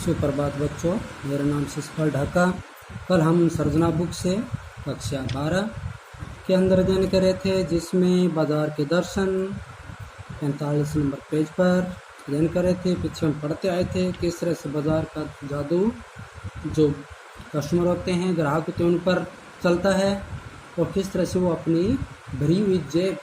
सुप्रभात बच्चों, मेरा नाम शिषपाल ढाका। कल हम सर्जना बुक से कक्षा 12 के अंदर अध्ययन कर रहे थे, जिसमें बाजार के दर्शन 45 नंबर पेज पर अध्ययन कर रहे थे। पीछे हम पढ़ते आए थे किस तरह से बाजार का जादू जो कस्टमर होते हैं, ग्राहक होते हैं, उन पर चलता है और किस तरह से वो अपनी भरी हुई जेब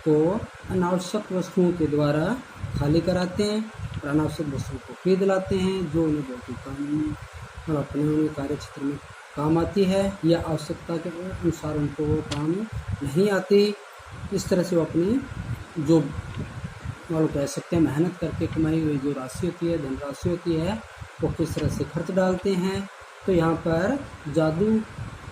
को अनावश्यक वस्तुओं के द्वारा खाली कराते हैं और अनावश्यक वस्तुओं को खरीद लाते हैं, जो उन्हें बहुत ही काम और अपने उन्हें कार्य क्षेत्र में काम आती है या आवश्यकता के अनुसार उनको वो काम नहीं आती। इस तरह से वो अपनी जो वालों कह सकते हैं मेहनत करके कमाई हुई जो राशि होती है, धनराशि होती है, वो किस तरह से खर्च डालते हैं। तो यहाँ पर जादू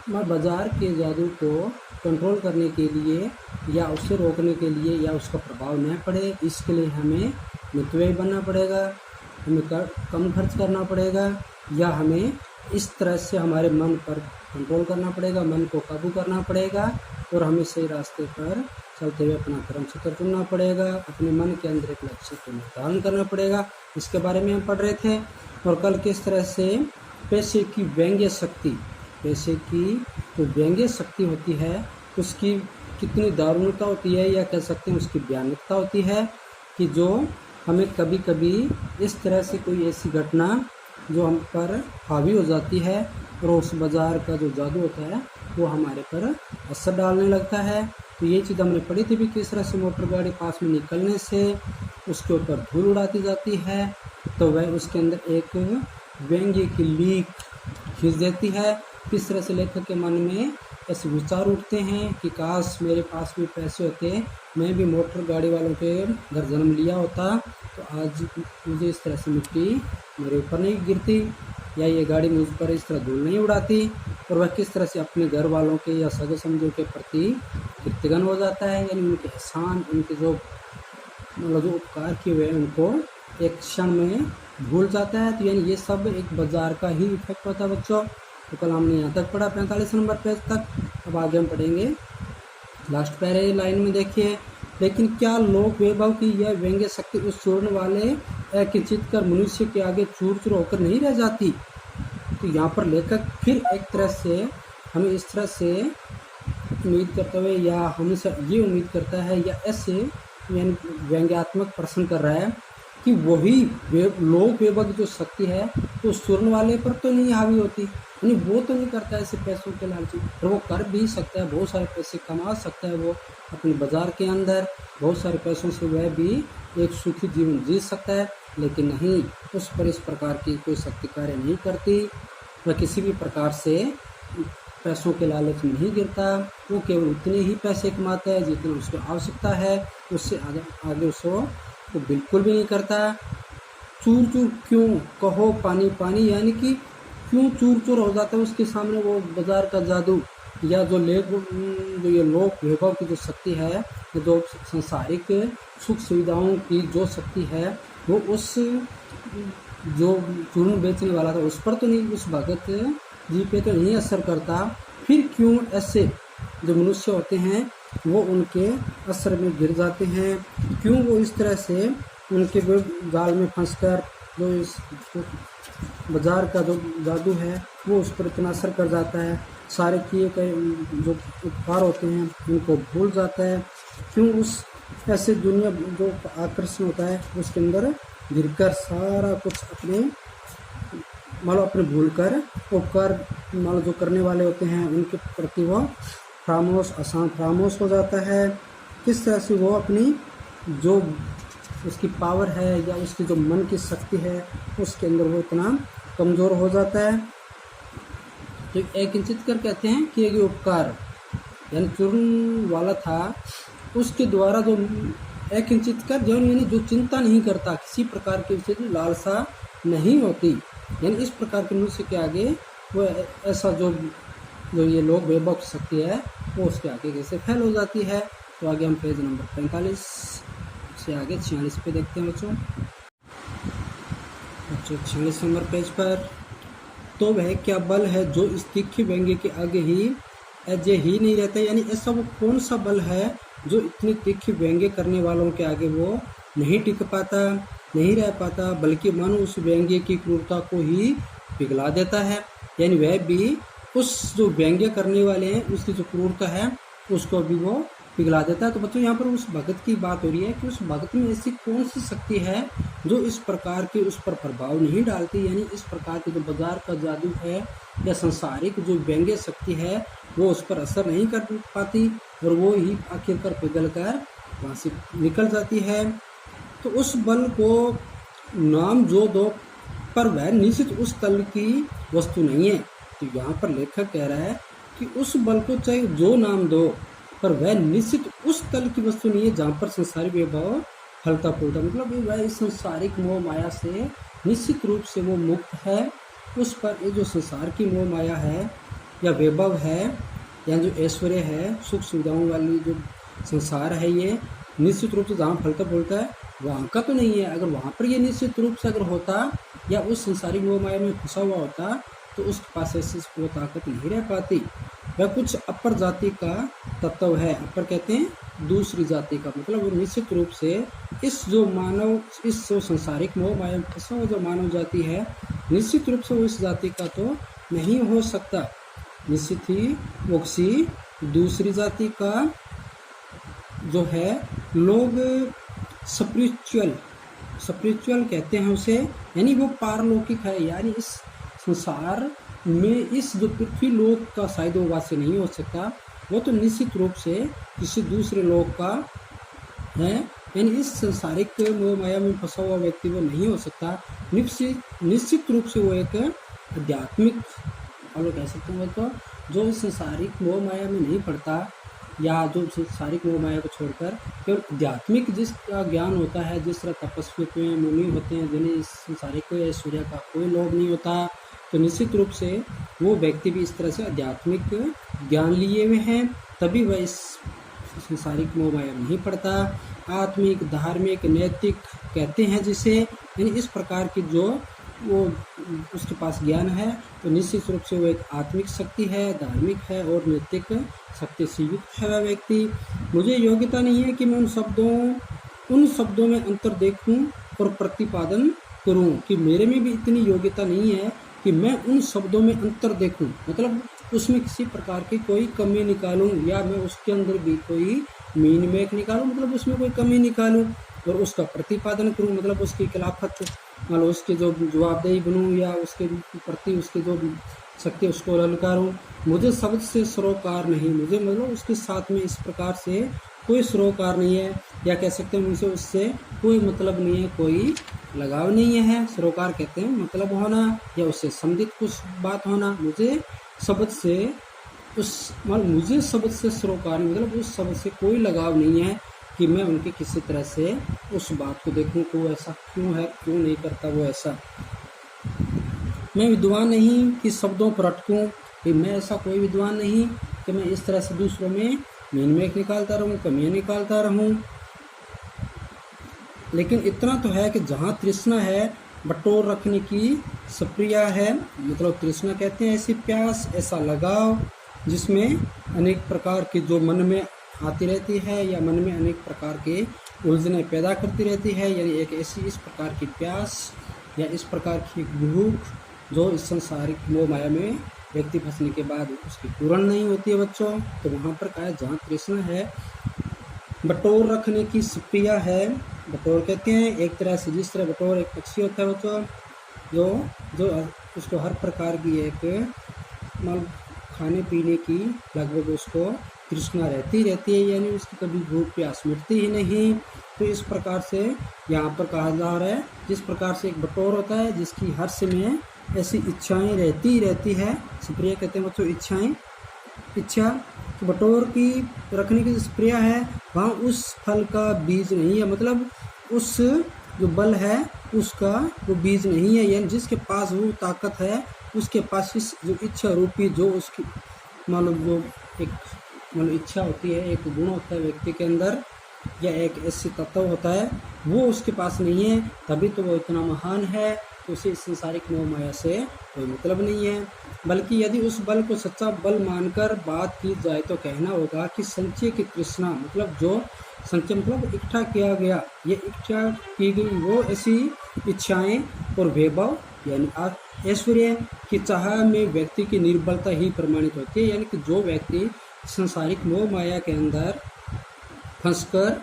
बाजार के जादू को कंट्रोल करने के लिए या उसे रोकने के लिए या उसका प्रभाव न पड़े, इसके लिए हमें मितव्ययी बनना पड़ेगा, हमें कम खर्च करना पड़ेगा या हमें इस तरह से हमारे मन पर कंट्रोल करना पड़ेगा, मन को काबू करना पड़ेगा और हमें सही रास्ते पर चलते हुए अपना कर्म क्षेत्र चुनना पड़ेगा, अपने मन के अंदर एक लक्ष्य को निर्धारण करना पड़ेगा। इसके बारे में हम पढ़ रहे थे। और कल किस तरह से पैसे की व्यंग्य शक्ति, पैसे की जो व्यंग्य शक्ति होती है उसकी कितनी दारुणता होती है या कह सकते हैं उसकी भयानकता होती है कि जो हमें कभी कभी इस तरह से कोई ऐसी घटना जो हम पर हावी हो जाती है और उस बाज़ार का जो जादू होता है वो हमारे पर असर डालने लगता है। तो ये चीज़ हमने पढ़ी थी भी किस तरह से मोटर गाड़ी पास में निकलने से उसके ऊपर धूल उड़ाती जाती है, तो वह उसके अंदर एक व्यंग्य की लीक खींच देती है। किस तरह से लेखक के मन में ऐसे विचार उठते हैं कि काश मेरे पास भी पैसे होते, मैं भी मोटर गाड़ी वालों के घर जन्म लिया होता, तो आज मुझे इस तरह से मिट्टी मेरे ऊपर नहीं गिरती या ये गाड़ी मुझ पर इस तरह धूल नहीं उड़ाती। और वह किस तरह से अपने घर वालों के या सगे समझों के प्रति कृतज्ञ हो जाता है, यानी उनके एहसान, उनके जो उपकार किए हुए उनको एक क्षण में भूल जाता है। तो यानी ये सब एक बाजार का ही इफेक्ट होता है बच्चों। तो कल हमने यहाँ तक पढ़ा 45 नंबर पेज तक। अब आगे हम पढ़ेंगे लास्ट पैरे लाइन में। देखिए, लेकिन क्या लोक वैभव की यह व्यंग्य शक्ति उस चूर्ण वाले अकिंचित कर मनुष्य के आगे चूर चूर होकर नहीं रह जाती। तो यहाँ पर लेखक फिर एक तरह से हमें इस तरह से उम्मीद करते हुए या हमेशा ये उम्मीद करता है या ऐसे यानी व्यंग्यात्मक प्रश्न कर रहा है कि वही लोक वैभव की जो शक्ति है तो उस चूर्ण वाले पर तो नहीं हावी होती, यानी वो तो नहीं करता ऐसे पैसों के लालची, और वो कर भी सकता है, बहुत सारे पैसे कमा सकता है, वो अपने बाजार के अंदर बहुत सारे पैसों से वह भी एक सुखी जीवन जी सकता है, लेकिन नहीं, उस पर इस प्रकार की कोई शक्ति कार्य नहीं करती। वह किसी भी प्रकार से पैसों के लालच में नहीं गिरता, वो केवल उतने ही पैसे कमाता है जितना उसको आवश्यकता है, उससे आगे उसको वो बिल्कुल भी नहीं करता। चूर चूर क्यों कहो पानी पानी, यानी कि क्यों चूर चूर हो जाता है उसके सामने वो बाजार का जादू या जो ये लोक वैभव की जो शक्ति है, जो संसारिक सुख सुविधाओं की जो शक्ति है, वो उस जो चूर्ण बेचने वाला था उस पर तो नहीं, उस भगत जी पे तो नहीं असर करता। फिर क्यों ऐसे जो मनुष्य होते हैं वो उनके असर में गिर जाते हैं, क्यों वो इस तरह से उनके जाल में फंसकर जो इस बाजार का जो जादू है वो उस पर इतना असर कर जाता है, सारे किए गए जो उपकार होते हैं उनको भूल जाता है, क्यों उस ऐसे दुनिया जो आकर्षण होता है उसके अंदर गिरकर सारा कुछ अपने अपने भूल कर उपकार जो करने वाले होते हैं उनके प्रति वो खामोश हो जाता है। किस तरह से वो अपनी जो उसकी पावर है या उसकी जो मन की शक्ति है उसके अंदर वो इतना कमज़ोर हो जाता है। तो एक किंचित कर कहते हैं कि एक उपकार यानी चूर्ण वाला था, उसके द्वारा जो एक किंचित कर जो यानी जो चिंता नहीं करता, किसी प्रकार की उसे लालसा नहीं होती, यानी इस प्रकार के मनुष्य के आगे वो ऐसा जो ये लोक वैभव शक्ति है वो उसके आगे कैसे फैल हो जाती है। तो आगे हम पेज नंबर 45 से आगे 46 पे देखते हैं बच्चों 46 नंबर पेज पर। तो वह क्या बल है जो इस तीखे व्यंग्य के आगे ही अजय ही नहीं रहता, यानी ऐसा वो कौन सा बल है जो इतनी तीखी व्यंग्य करने वालों के आगे वो नहीं टिक पाता। नहीं रह पाता, बल्कि मन उस व्यंग्य की क्रूरता को ही पिघला देता है। यानी वह भी उस जो व्यंग्य करने वाले हैं उसकी जो क्रूरता है उसको भी वो पिघला देता है। तो बच्चों यहाँ पर उस भगत की बात हो रही है कि उस भगत में ऐसी कौन सी शक्ति है जो इस प्रकार की उस पर प्रभाव नहीं डालती, यानी इस प्रकार की जो बाजार का जादू है या संसारिक जो व्यंग्य शक्ति है वो उस पर असर नहीं कर पाती और वो ही आखिरकार पिघल कर वहाँ से निकल जाती है। तो उस बल को नाम जो दो, पर वह निश्चित उस तल की वस्तु नहीं है। तो यहाँ पर लेखक कह रहा है कि उस बल को चाहे जो नाम दो, पर वह निश्चित उस तल की वस्तु नहीं है जहाँ पर संसारिक वैभव फलता फूलता, मतलब वह इस संसारिक मोह माया से निश्चित रूप से वो मुक्त है। उस पर ये जो संसार की मोह माया है या वैभव है या जो ऐश्वर्य है, सुख सुविधाओं वाली जो संसार है, ये निश्चित रूप से जहाँ फलता फूलता है वहाँ का तो नहीं है। अगर वहाँ पर ये निश्चित रूप से अगर होता या उस संसारिक मोह माया में फंसा हुआ होता तो उसके पास ऐसी वो ताकत नहीं रह पाती। वह कुछ अपर जाति का तत्व है। अपर कहते हैं दूसरी जाति का, मतलब वो निश्चित रूप से इस जो मानव, इस जो संसारिक मोह माया में फंसा हुआ जो मानव जाति है, निश्चित रूप से वो इस जाति का तो नहीं हो सकता। निश्चित ही वो किसी दूसरी जाति का जो है लोग स्पिरिचुअल कहते हैं उसे, यानी वो पारलौकिक है। यानी इस संसार में इस जो पृथ्वी लोक का शायद वो वासी नहीं हो सकता, वो तो निश्चित रूप से किसी दूसरे लोक का है। यानी इस संसारिक मोह माया में फंसा हुआ व्यक्ति वो नहीं हो सकता। निश्चित रूप से वो एक आध्यात्मिक और कह सकते हैं तो जो इस संसारिक मोह माया में नहीं पड़ता या जो संसारिक मोह माया को छोड़कर केवल आध्यात्मिक जिसका ज्ञान होता है, जिस तरह तपस्वी होते हैं, मुनि होते हैं, जिन्हें इस संसारिक सूर्य का कोई लोभ नहीं होता, तो निश्चित रूप से वो व्यक्ति भी इस तरह से आध्यात्मिक ज्ञान लिए हुए हैं, तभी वह इस संसारिक मोह माया में नहीं पड़ता। आत्मिक, धार्मिक, नैतिक कहते हैं जिसे, यानी इस प्रकार की जो वो उसके पास ज्ञान है, तो निश्चित रूप से वो एक आत्मिक शक्ति है, धार्मिक है और नैतिक शक्ति से युक्त है वह व्यक्ति। मुझे योग्यता नहीं है कि मैं उन शब्दों में अंतर देखूं और प्रतिपादन करूं, कि मेरे में भी इतनी योग्यता नहीं है कि मैं उन शब्दों में अंतर देखूं, मतलब उसमें किसी प्रकार की कोई कमी निकालूं या मैं उसके अंदर भी कोई मीन मेक निकालूं, मतलब उसमें कोई कमी निकालूं और उसका प्रतिपादन करूं, मतलब उसकी खिलाफत, मान लो उसके जो जवाबदेही बनूं या उसके प्रति उसकी जो शक्ति उसको ललकारूं। मुझे शब्द से सरोकार नहीं, मुझे मतलब उसके साथ में इस प्रकार से कोई सरोकार नहीं है, या कह सकते हैं मुझे उससे कोई मतलब नहीं है, कोई लगाव नहीं है। सरोकार कहते हैं मतलब होना या उससे संबंधित कुछ बात होना। मुझे शब्द से सरोकार नहीं, मतलब उस शब्द से कोई लगाव नहीं है कि मैं उनके किसी तरह से उस बात को देखूं कि वो ऐसा क्यों है, क्यों नहीं करता वो ऐसा। मैं विद्वान नहीं कि शब्दों पर अटकूं, कि मैं ऐसा कोई विद्वान नहीं कि मैं इस तरह से दूसरों में मीन मेक निकालता रहूं, कमियां निकालता रहूं। लेकिन इतना तो है कि जहाँ तृष्णा है बटोर रखने की सप्रिया है, मतलब तृष्णा कहते हैं ऐसी प्यास, ऐसा लगाव जिसमें अनेक प्रकार की जो मन में आती रहती है या मन में अनेक प्रकार के उलझने पैदा करती रहती है, यानी एक ऐसी इस प्रकार की प्यास या इस प्रकार की भूख जो इस संसारिक मोह माया में व्यक्ति फंसने के बाद उसकी पूर्ण नहीं होती है बच्चों। तो वहाँ पर कहा जहाँ तृष्णा है बटोर रखने की सप्रिया है। बटोर कहते हैं एक तरह से, जिस तरह बटोर एक पक्षी होता है बच्चों, जो उसको हर प्रकार की एक मतलब खाने पीने की लगभग उसको तृष्णा रहती है, यानी उसकी कभी भूख प्यास मिटती ही नहीं। तो इस प्रकार से यहाँ पर कहा जा रहा है, जिस प्रकार से एक बटोर होता है जिसकी हर समय ऐसी इच्छाएं रहती है, सुप्रिया कहते हैं बच्चों इच्छा। तो बटोर की रखने की स्प्रिया है, वहाँ उस फल का बीज नहीं है, मतलब उस जो बल है उसका वो बीज नहीं है, यानी जिसके पास वो ताकत है उसके पास इस जो इच्छा रूपी जो उसकी जो एक इच्छा होती है, एक गुण होता है व्यक्ति के अंदर या एक ऐसी तत्व होता है, वो उसके पास नहीं है, तभी तो वो इतना महान है। तो उसे इस संसारिक मोह माया से कोई मतलब नहीं है। बल्कि यदि उस बल को सच्चा बल मानकर बात की जाए तो कहना होगा कि संचय की तृष्णा, मतलब जो संचय मतलब इकट्ठा किया गया, ये इकट्ठा की गई वो ऐसी इच्छाएं और वैभव यानी ऐश्वर्य की चाह में व्यक्ति की निर्बलता ही प्रमाणित होती है। यानी कि जो व्यक्ति संसारिक मोह माया के अंदर फंसकर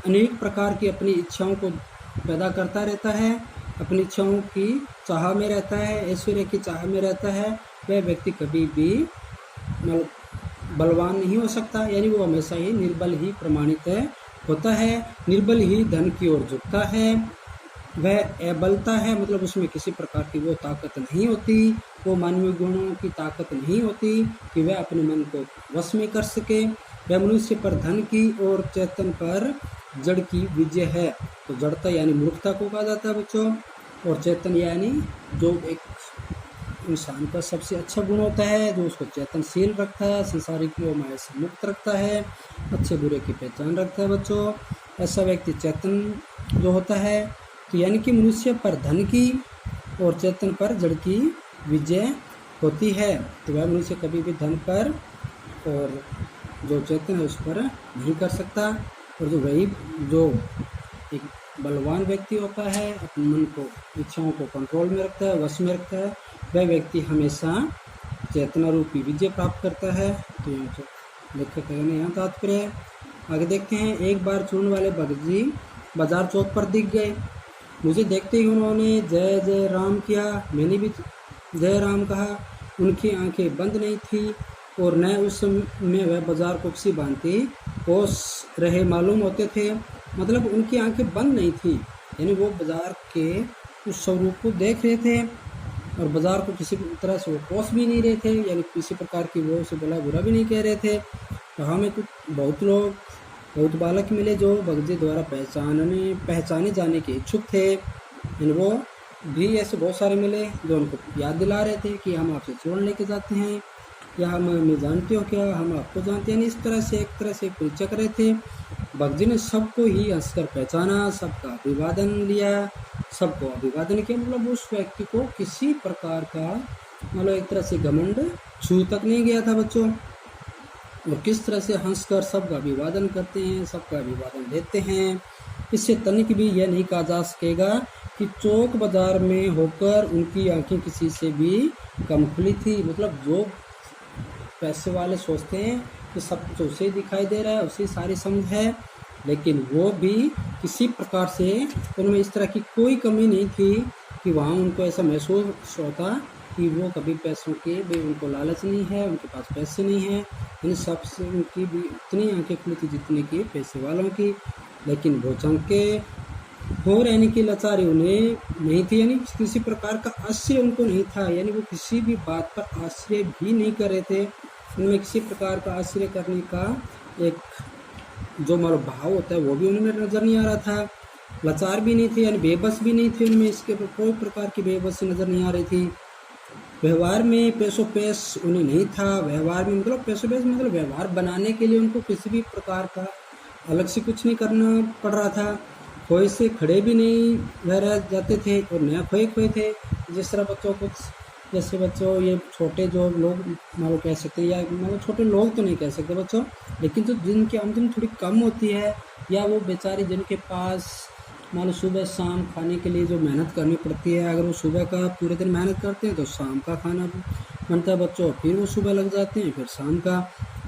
अनेक प्रकार की अपनी इच्छाओं को पैदा करता रहता है, अपनी इच्छाओं की चाह में रहता है, ऐश्वर्य की चाह में रहता है, वह व्यक्ति कभी भी बलवान नहीं हो सकता। यानी वो हमेशा ही निर्बल ही प्रमाणित होता है, निर्बल ही धन की ओर झुकता है, वह अबलता है, मतलब उसमें किसी प्रकार की वो ताकत नहीं होती, वो मानवीय गुणों की ताकत नहीं होती कि वह अपने मन को वश में कर सके। वह मनुष्य पर धन की और चेतन पर जड़ की विजय है। तो जड़ता यानी मूर्खता को कहा जाता है बच्चों, और चेतन यानी जो एक इंसान का सबसे अच्छा गुण होता है, जो उसको चेतनशील रखता है, संसारिक मोह माया से मुक्त रखता है, अच्छे बुरे की पहचान रखता है बच्चों। ऐसा व्यक्ति चेतन जो होता है, तो यानी कि मनुष्य पर धन की और चेतन पर जड़ की विजय होती है। तो वह मनुष्य कभी भी धन पर और जो चेतन है उस पर नहीं कर सकता। और जो एक बलवान व्यक्ति होता है, अपने मन को इच्छाओं को कंट्रोल में रखता है, वश में रखता है, वह व्यक्ति हमेशा चेतना रूपी विजय प्राप्त करता है। तो लेखक कहने यहाँ तात्पर्य है। आगे देखते हैं। एक बार चूर्ण वाले भगत जी बाजार चौक पर दिख गए। मुझे देखते ही उन्होंने जय जय राम किया, मैंने भी जय राम कहा। उनकी आंखें बंद नहीं थी और न उस समय वह बाजार को किसी भांति होश रहे मालूम होते थे, मतलब उनकी आंखें बंद नहीं थी, यानी वो बाजार के उस स्वरूप को देख रहे थे और बाजार को किसी तरह से वो कोस भी नहीं रहे थे, यानी किसी प्रकार की वो उसे भला बुरा भी नहीं कह रहे थे। तो हमें कुछ बहुत बालक मिले जो भगत जी द्वारा पहचाने जाने के इच्छुक थे। यानी वो भी ऐसे बहुत सारे मिले जो उनको याद दिला रहे थे कि हम आपसे चूर्ण लेके जाते हैं, या हमें जानते हो क्या, हम आपको जानते हैं। इस तरह से एक तरह से परिचय कर रहे थे। भगत जी ने सबको ही हंसकर पहचाना, सबका अभिवादन लिया, सबको अभिवादन किया, मतलब उस व्यक्ति को किसी प्रकार का मतलब एक तरह से घमंड छू तक नहीं गया था बच्चों। और किस तरह से हंसकर सबका अभिवादन करते हैं, सबका अभिवादन देते हैं। इससे तनिक भी यह नहीं कहा जा सकेगा कि चौक बाजार में होकर उनकी आंखें किसी से भी कम खुली थी। मतलब जो पैसे वाले सोचते हैं कि सब कुछ उसे दिखाई दे रहा है, उसे सारी समझ है, लेकिन वो भी किसी प्रकार से उनमें इस तरह की कोई कमी नहीं थी कि वहाँ उनको ऐसा महसूस होता कि वो कभी पैसों के भी उनको लालच नहीं है, उनके पास पैसे नहीं है। यानी सबसे उनकी भी उतनी आंखें खुली थी जितनी की पैसे वालों की, लेकिन वो चंके हो रहने की लाचारी उन्हें नहीं थी, यानी किसी प्रकार का आश्चर्य उनको नहीं था, यानी वो किसी भी बात पर आश्चर्य भी नहीं कर रहे थे। उनमें किसी प्रकार का आश्चर्य करने का एक जो मनोभाव होता है वो भी उनमें नजर नहीं आ रहा था। लाचार भी नहीं थे, यानी बेबस भी नहीं थे, उनमें इसके कोई प्रकार की बेबसी नजर नहीं आ रही थी। व्यवहार में पैसों पैस उन्हें नहीं था। व्यवहार में मतलब पैसों पैस मतलब व्यवहार बनाने के लिए उनको किसी भी प्रकार का अलग से कुछ नहीं करना पड़ रहा था। खोए से खड़े भी नहीं रह जाते थे और नया खोए थे। जिस तरह बच्चों कुछ जैसे बच्चों ये छोटे जो लोग मानो कह सकते हैं, या मतलब छोटे लोग तो नहीं कह सकते बच्चों, लेकिन जो जिनकी आमदनी थोड़ी कम होती है, या वो बेचारे जिनके पास मान लो सुबह शाम खाने के लिए जो मेहनत करनी पड़ती है, अगर वो सुबह का पूरे दिन मेहनत करते हैं तो शाम का खाना बनता है बच्चों, फिर वो सुबह लग जाते हैं, फिर शाम का।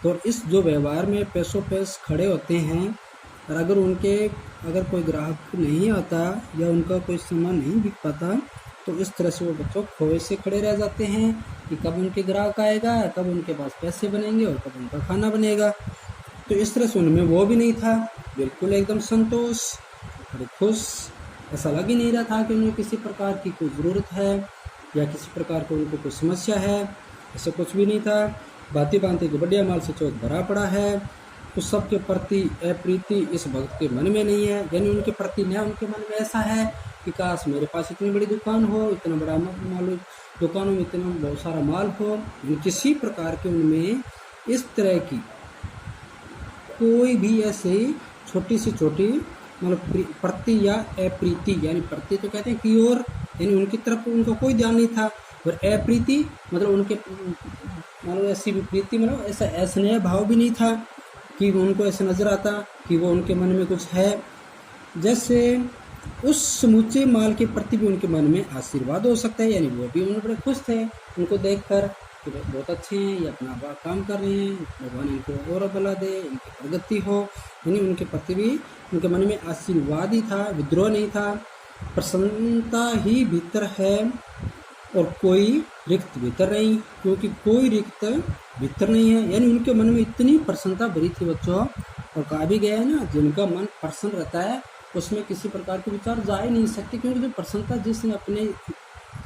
तो इस जो व्यवहार में पैसों पैस खड़े होते हैं, और अगर कोई ग्राहक नहीं आता या उनका कोई सामान नहीं बिक पाता, तो इस तरह से वो बच्चों खोए से खड़े रह जाते हैं कि कब उनके ग्राहक आएगा, कब उनके पास पैसे बनेंगे और कब उनका खाना बनेगा। तो इस तरह से उनमें वो भी नहीं था, बिल्कुल एकदम संतोष और खुश। ऐसा लग ही नहीं रहा था कि उन्हें किसी प्रकार की कोई ज़रूरत है या किसी प्रकार की उनको कोई समस्या है, ऐसा कुछ भी नहीं था। भांति भांति के बढ़िया माल से चौक भरा पड़ा है। उस सब के प्रति अप्रीति इस भक्त के मन में नहीं है, यानी उनके प्रति न उनके मन में ऐसा है कि काश मेरे पास इतनी बड़ी दुकान हो, इतना बड़ा माल, दुकानों में इतना बहुत सारा माल हो। किसी प्रकार के उनमें इस तरह की कोई भी ऐसी छोटी से छोटी मतलब प्रति या अप्रीति, यानी प्रति तो कहते हैं की ओर, यानी उनकी तरफ उनका कोई ध्यान नहीं था, और अप्रीति मतलब उनके मतलब ऐसी प्रीति मतलब ऐसा स्नेह भाव भी नहीं था कि उनको ऐसा नजर आता कि वो उनके मन में कुछ है, जैसे उस समूचे माल के प्रति भी उनके मन में आशीर्वाद हो सकता है, यानी वो भी उन्हें बड़े खुश थे उनको देखकर कि बहुत अच्छे हैं, ये अपना काम कर रहे हैं, भगवान इनको और बला दे, इनकी प्रगति हो, यानी उनके प्रति भी उनके मन में आशीर्वाद ही था, विद्रोह नहीं था। प्रसन्नता ही भीतर है और कोई रिक्त भीतर नहीं, क्योंकि कोई रिक्त भीतर नहीं है, यानी उनके मन में इतनी प्रसन्नता भरी थी बच्चों। और कहा भी गया है ना, जिनका मन प्रसन्न रहता है उसमें किसी प्रकार के विचार जा ही नहीं सकते, क्योंकि जो प्रसन्नता जिसने अपने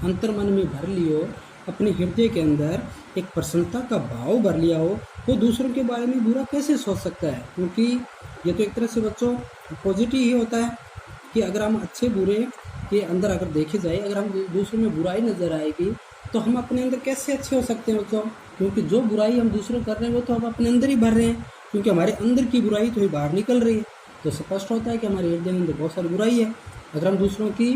अंतर मन में भर ली हो, अपने हृदय के अंदर एक प्रसन्नता का भाव भर लिया हो, वो दूसरों के बारे में बुरा कैसे सोच सकता है। क्योंकि ये तो एक तरह से बच्चों पॉजिटिव ही होता है कि अगर हम अच्छे बुरे के अंदर अगर देखे जाए, अगर हम दूसरों में बुराई नजर आएगी तो हम अपने अंदर कैसे अच्छे हो सकते हैं बच्चों। क्योंकि जो बुराई हम दूसरों कर रहे हैं वो तो हम अपने अंदर ही भर रहे हैं, क्योंकि हमारे अंदर की बुराई तो ही बाहर निकल रही है। तो स्पष्ट होता है कि हमारे हृदय में अंदर बहुत सारी बुराई है। अगर हम दूसरों की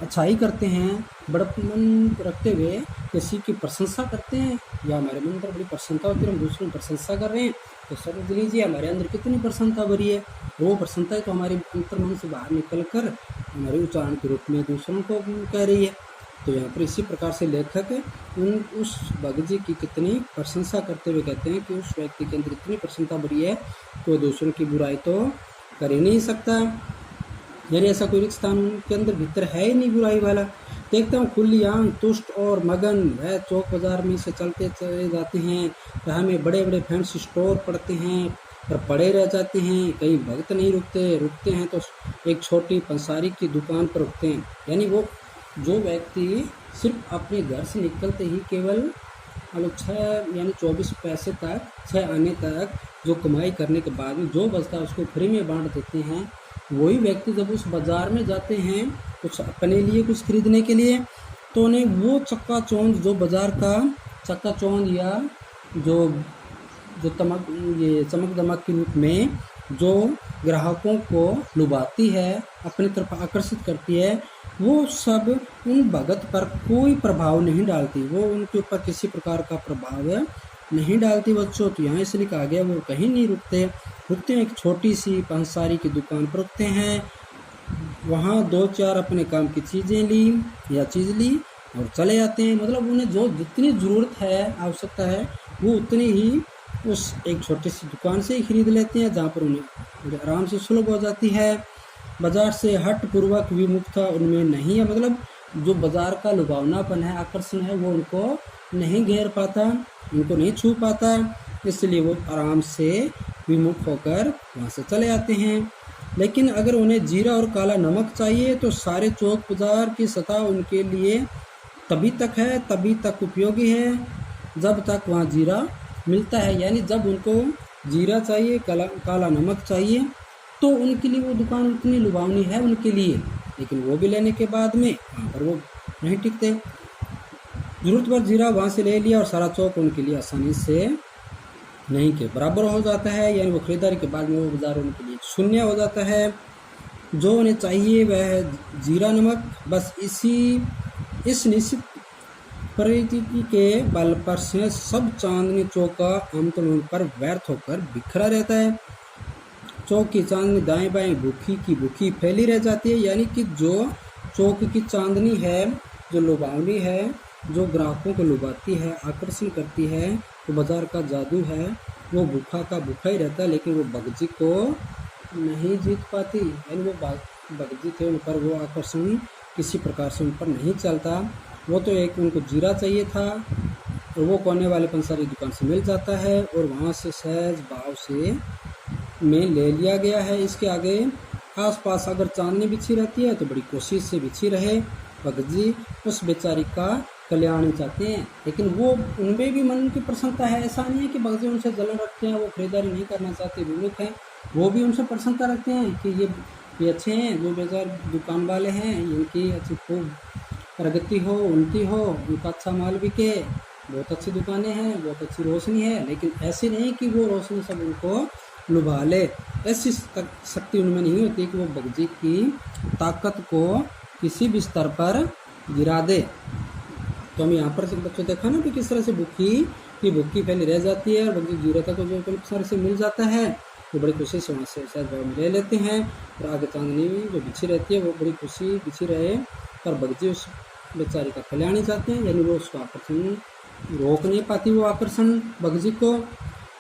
अच्छाई करते हैं, बड़पन रखते हुए किसी की प्रशंसा करते हैं, या हमारे मन अंदर बड़ी प्रसन्नता होती है, हम दूसरों की प्रशंसा कर रहे हैं, तो समझ लीजिए हमारे अंदर कितनी प्रसन्नता भरी है। वो प्रसन्नता तो हमारे अंतर मन से बाहर निकल कर हमारे उच्चारण के रूप में दूसरों को कह रही है। तो यहाँ पर इसी प्रकार से लेखक उस भगत जी की कितनी प्रशंसा करते हुए कहते हैं कि उस व्यक्ति के अंदर इतनी प्रसन्नता भरी है कि वो दूसरों की बुराई तो कर ही नहीं सकता, यानी ऐसा कोई स्थान उनके अंदर भीतर है ही नहीं बुराई वाला। देखता हूँ खुली आंख, तुष्ट और मगन वह चौक बाजार में से चलते चले जाते हैं, राह में बड़े बड़े फैंसी स्टोर पड़ते हैं पर पड़े रह जाते हैं, कहीं भक्त नहीं रुकते हैं तो एक छोटी पंसारी की दुकान पर रुकते हैं। यानी वो जो व्यक्ति सिर्फ अपने घर से निकलते ही केवल 6 यानी 24 पैसे तक, 6 आने तक जो कमाई करने के बाद में जो बचता है उसको फ्री में बांट देते हैं, वही व्यक्ति जब उस बाज़ार में जाते हैं कुछ अपने लिए कुछ खरीदने के लिए, तो उन्हें वो चक्काचौंध जो बाज़ार का चक्काचौंध या जो चमक दमक के रूप में जो ग्राहकों को लुभाती है, अपनी तरफ आकर्षित करती है, वो सब उन भगत पर कोई प्रभाव नहीं डालती, वो उनके ऊपर किसी प्रकार का प्रभाव नहीं डालती बच्चों। तो यहाँ इसलिए कहा गया वो कहीं नहीं रुकते हैं, एक छोटी सी पंसारी की दुकान पर रुकते हैं, वहाँ 2-4 अपने काम की चीज़ें ली या चीज़ ली और चले जाते हैं। मतलब उन्हें जो जितनी ज़रूरत है, आवश्यकता है, वो उतनी ही उस एक छोटी सी दुकान से ही खरीद लेते हैं, जहाँ पर उन्हें आराम से सुलभ हो जाती है। बाजार से हट पूर्वक विमुखता उनमें नहीं है, मतलब जो बाजार का लुभावनापन है, आकर्षण है, वो उनको नहीं घेर पाता, उनको नहीं छू पाता, इसलिए वो आराम से विमुख होकर वहाँ से चले आते हैं। लेकिन अगर उन्हें जीरा और काला नमक चाहिए तो सारे चौक बाजार की सतह उनके लिए तभी तक उपयोगी है जब तक वहाँ जीरा मिलता है। यानी जब उनको जीरा चाहिए, काला नमक चाहिए, तो उनके लिए वो दुकान उतनी लुभावनी है उनके लिए, लेकिन वो भी लेने के बाद में वहाँ पर वो नहीं टिकते। जरूरत पर जीरा वहाँ से ले लिया और सारा चौक उनके लिए आसानी से नहीं के बराबर हो जाता है, यानी वो खरीदारी के बाद में वो बाजार उनके लिए शून्य हो जाता है। जो उन्हें चाहिए वह है जीरा नमक, बस इस निश्चित परिस्थिति के बल पर से सब चांदनी चौक का आमतौर पर व्यर्थ होकर बिखरा रहता है। चौक की चांदनी दाएं बाएं भूखी फैली रह जाती है, यानी कि जो चौक की चांदनी है, जो लुभावनी है, जो ग्राहकों को लुभाती है, आकर्षण करती है, तो बाजार का जादू है, वो भूखा ही रहता है, लेकिन वो भगजी को नहीं जीत पाती। यानी वो भगजी थे, उन पर वो आकर्षण किसी प्रकार से उन पर नहीं चलता। वो तो एक उनको जीरा चाहिए था और वो कोने वाले पंसारी दुकान से मिल जाता है और वहाँ से सहज भाव से में ले लिया गया है। इसके आगे आसपास अगर चांदनी बिछी रहती है तो बड़ी कोशिश से बिछी रहे। भगत जी उस बेचारी का कल्याण चाहते हैं, लेकिन वो उनमें भी मन की प्रसन्नता है। ऐसा नहीं है कि भगत जी उनसे जलन रखते हैं, वो खरीदारी नहीं करना चाहते, विमुख हैं, वो भी उनसे प्रसन्नता रखते हैं कि ये अच्छे हैं, जो बेचार दुकान वाले हैं, इनकी अच्छी खूब प्रगति हो, उन्नति हो, उनका अच्छा माल बिके, बहुत अच्छी दुकानें हैं, बहुत अच्छी रोशनी है। लेकिन ऐसी नहीं कि वो रोशनी सब उनको लुभा ले, ऐसी शक्ति उनमें नहीं होती कि वो भगत जी की ताकत को किसी भी स्तर पर गिरा दे। तो हम यहाँ पर बच्चों देखा ना कि किस तरह से भूखी फैली रह जाती है और भगत जी जीरा तक जो सारे से मिल जाता है, वो बड़ी खुशी से वहाँ से शायद वो ले लेते हैं और आगे चांदनी जो बिछी रहती है वो बड़ी खुशी बिछी रहे, पर बगजी उस बेचारी का कल्याण ही चाहते हैं, यानी वो उसको आकर्षण रोक नहीं पाती वो आकर्षण बगजी को।